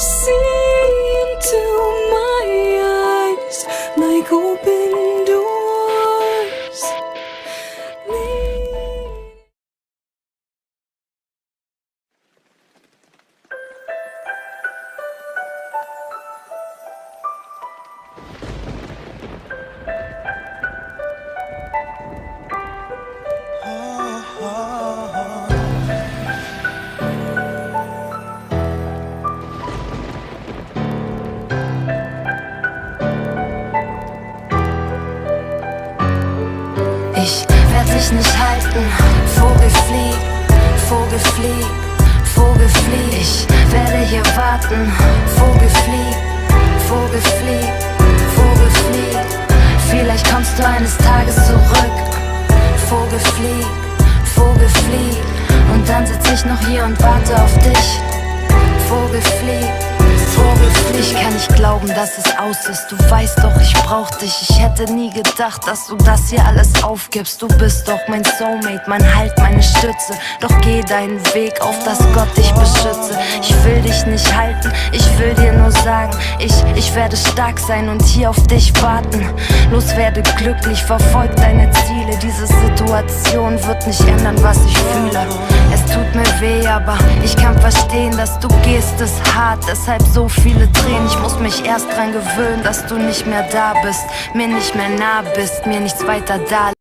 see into my eyes like open doors. Ich werd dich nicht halten, Vogel flieg, Vogel flieg, Vogel flieg. Ich werde hier warten, Vogel flieg, Vogel flieg, Vogel flieg. Vielleicht kommst du eines Tages zurück, Vogel flieg, Vogel flieg. Und dann sitz ich noch hier und warte auf dich, Vogel flieg, Vogel flieg. Ich kann nicht glauben, dass es aus ist. Du weißt doch, ich brauch dich. Ich hätte nie gedacht, dass du das hier alles aufgibst. Du bist doch mein Soulmate, mein Halt, meine Stütze. Doch geh deinen Weg, auf dass Gott dich beschütze. Ich will dich nicht halten, ich will dir nur sagen, ich werde stark sein und hier auf dich warten. Los, werde glücklich, verfolg deine Ziele. Diese Situation wird nicht ändern, was ich fühle. Es tut mir weh, aber ich kann verstehen, dass du gehst, ist hart. Deshalb so viele Tränen, ich muss mich erst dran gewöhnen, dass du nicht mehr da bist, mir nicht mehr nah bist, mir nichts weiter da